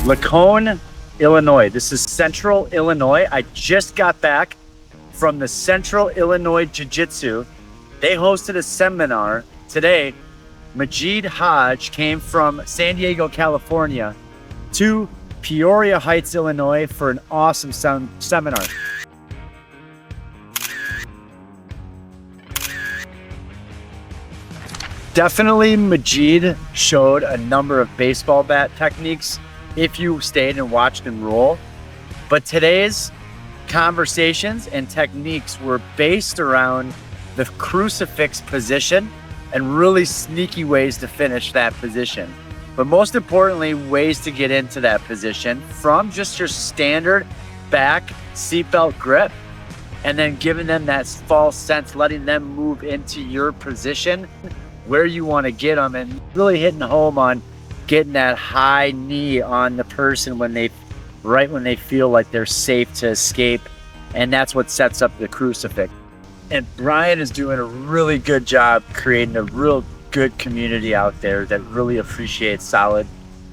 Lacone, Illinois. This is Central Illinois. I just got back from the Central Illinois Jiu-Jitsu. They hosted a seminar today. Magid Hage came from San Diego, California to Peoria Heights, Illinois for an awesome seminar. Definitely Magid showed a number of baseball bat techniques if you stayed and watched and roll. But today's conversations and techniques were based around the crucifix position and really sneaky ways to finish that position. But most importantly, ways to get into that position from just your standard back seatbelt grip, and then giving them that false sense, letting them move into your position where you want to get them, and really hitting home on getting that high knee on the person when they feel like they're safe to escape. And that's what sets up the crucifix. And Brian is doing a really good job creating a real good community out there that really appreciates solid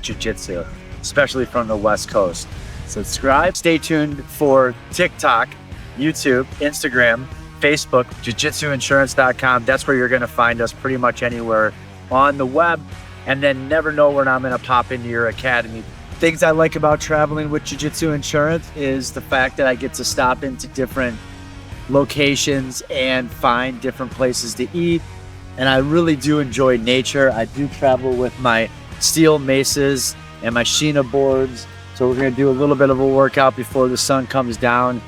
jiu-jitsu, especially from the West Coast. Subscribe, stay tuned for TikTok, YouTube, Instagram, Facebook, jiu-jitsuinsurance.com. That's where you're gonna find us pretty much anywhere on the web. And then never know when I'm gonna pop into your academy. Things I like about traveling with Jiu-Jitsu Insurance is the fact that I get to stop into different locations and find different places to eat. And I really do enjoy nature. I do travel with my steel maces and my Sheena boards. So we're gonna do a little bit of a workout before the sun comes down.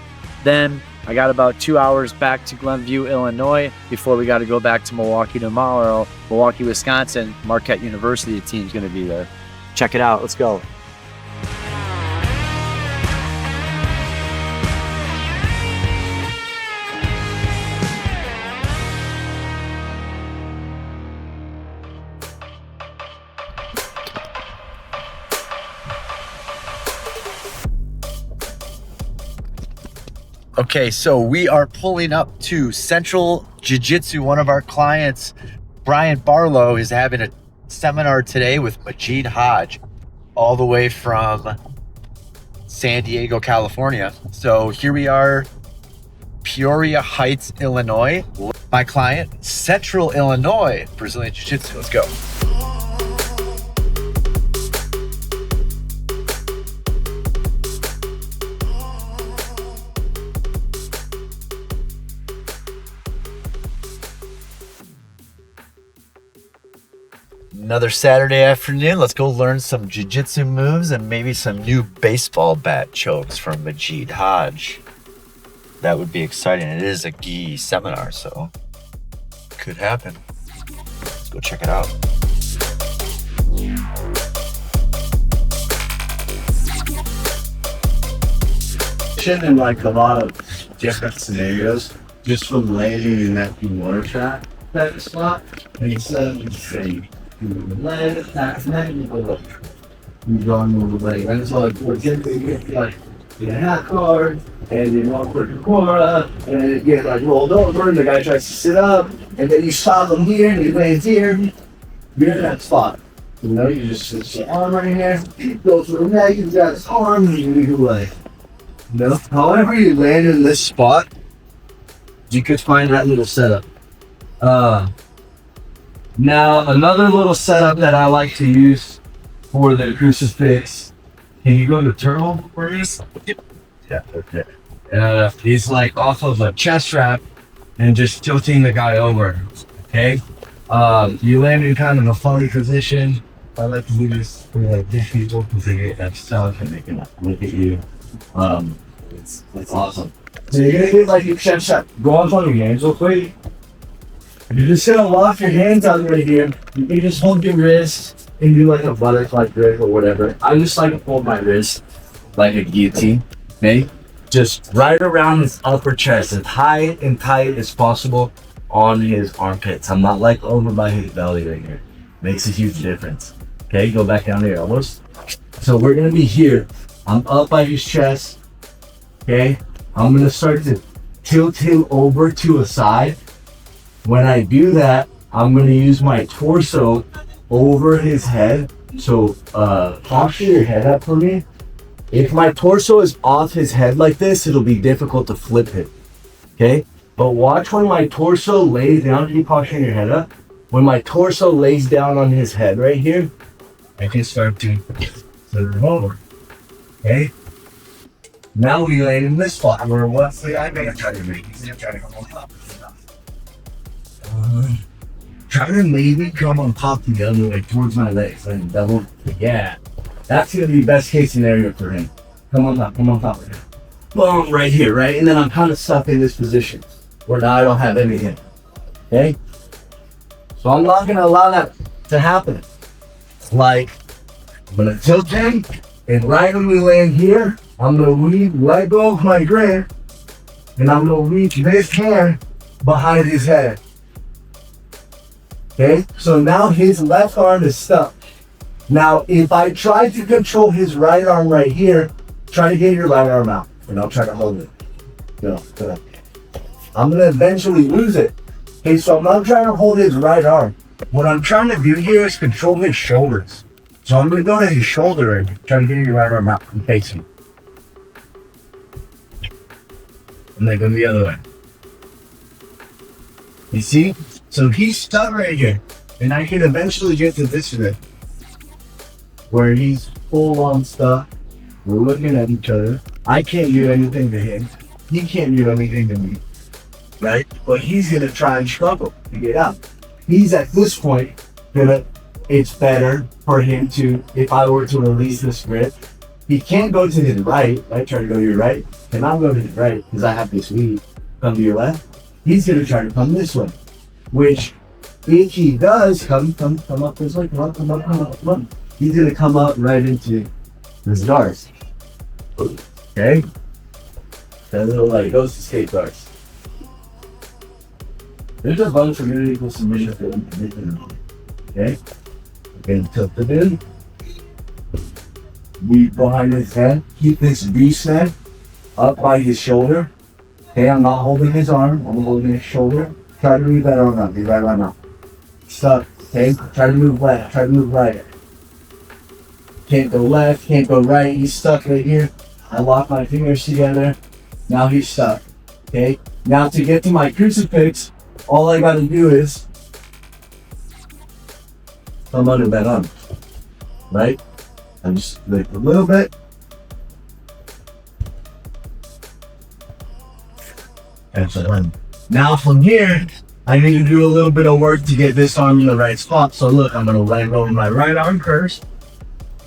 Then I got about 2 hours back to Glenview, Illinois, before we got to go back to Milwaukee tomorrow. Milwaukee, Wisconsin, Marquette University team's going to be there. Check it out. Let's go. Okay, so we are pulling up to Central Jiu-Jitsu. One of our clients, Brian Barlow, is having a seminar today with Magid Hage, all the way from San Diego, California. So here we are, Peoria Heights, Illinois. My client, Central Illinois Brazilian Jiu-Jitsu. Let's go. Another Saturday afternoon. Let's go learn some jiu-jitsu moves and maybe some new baseball bat chokes from Magid Hage. That would be exciting. It is a gi seminar, so could happen. Let's go check it out. In like a lot of different scenarios, just from landing in that water shot type of spot, and instead of just saying, you land, attack, and then you go up. You go and move the leg. And so like, you get a half guard, and you walk with the Cora, and then you get like rolled over, and the guy tries to sit up, and then you stop him here, and he lands here. You're in that spot. You know, you just switch your arm right here, go through the neck, you got his arm, and you move away. You know, however you land in this spot, you could find that little setup. Now, another little setup that I like to use for the crucifix. Can you go to turtle for this? Yeah, okay. He's like off of a chest wrap and just tilting the guy over. Okay. You land in kind of a funny position. I like to do this for like this people because they get that stuff and they can look at you. It's awesome. So you're gonna get like your chest wrap. Go on your hands real quick. You're just gonna lock your hands out right here. You can just hold your wrist and do like a butterfly grip or whatever. I just like to hold my wrist like a guillotine. Okay? Just right around his upper chest, as high and tight as possible on his armpits. I'm not like over by his belly right here. Makes a huge difference. Okay, go back down to your elbows. So we're gonna be here. I'm up by his chest. Okay? I'm gonna start to tilt him over to a side. When I do that, I'm going to use my torso over his head So posture your head up for me. If my torso is off his head like this, it'll be difficult to flip it. Okay? But watch when my torso lays down. Can you posture your head up? When my torso lays down on his head right here, I can start to flip it over. Okay? Now we land in this spot where what's the I may try to make it. Try to come on top. Try to maybe come on top the other way towards my legs and double. Yeah. That's gonna be best case scenario for him. Come on top of him. Boom, right here, right? And then I'm kind of stuck in this position where now I don't have anything. Okay? So I'm not gonna allow that to happen. Like, I'm gonna tilt him, and right when we land here, I'm gonna let go of my grip, and I'm gonna reach this hand behind his head. Okay? So now his left arm is stuck. Now, if I try to control his right arm right here, try to get your right arm out, and I'll try to hold it. No, I'm gonna eventually lose it. Okay, so I'm not trying to hold his right arm. What I'm trying to do here is control his shoulders. So I'm gonna go to his shoulder and try to get your right arm out and face him. And then go the other way. You see? So he's stuck right here. And I can eventually get to this bit where he's full on stuck. We're looking at each other. I can't do anything to him. He can't do anything to me. Right? But he's gonna try and struggle to get out. He's at this point it's better for him to, if I were to release this grip, he can't go to his right, right? Try to go to your right. And I'll go to his right because I have this lead. Come to your left. He's gonna try to come this way. Which if he does come up this way, come up. He's gonna come up right into his darts. Okay? That little like ghost escape darts. There's a bunch of really cool submissions that we can make in them. Okay? Again, tilt it in. Weave behind his head. Keep this beast head up by his shoulder. Okay, I'm not holding his arm, I'm holding his shoulder. Try to move that arm up, be right arm up. Stuck, okay? Try to move left, try to move right. Can't go left, can't go right, he's stuck right here. I lock my fingers together. Now he's stuck, okay? Now to get to my crucifix, all I gotta do is come under that arm, right? I just lift a little bit. Excellent. Now from here, I need to do a little bit of work to get this arm in the right spot. So look, I'm gonna let go of my right arm first.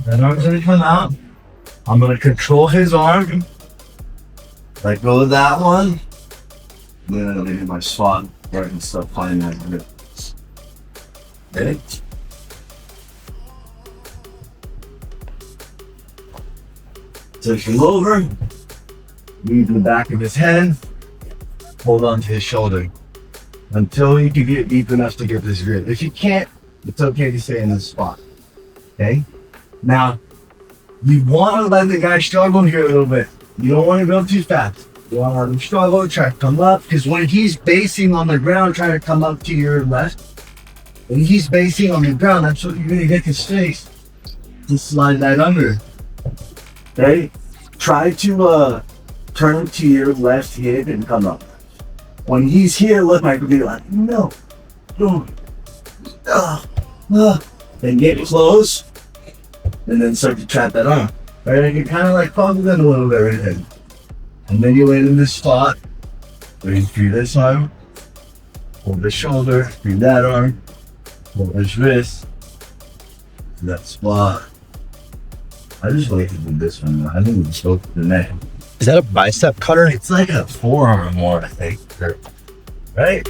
That arm's gonna come out. I'm gonna control his arm. Let go of that one. And then I'm gonna hit my spot where I can start finding that grip. Okay. Take him over. Move the back of his head. Hold on to his shoulder until you can get deep enough to get this grip. If you can't, it's okay to stay in this spot. Okay? Now, you want to let the guy struggle here a little bit. You don't want to go too fast. You want to let him struggle, try to come up, because when he's basing on the ground, trying to come up to your left, when he's basing on the ground, that's what you're going to get his face to slide that under. Okay? Try to turn to your left hip and come up. When he's here, look, I could be like, no, don't. Then get close, and then start to trap that arm. Right, I can kind of like fumble in a little bit right there. And then you land in this spot, where you free this arm, hold the shoulder, free that arm, hold his wrist, that spot. I just like to do this one. I think we just go to the neck. Is that a bicep cutter? It's like a forearm more, I think. Right?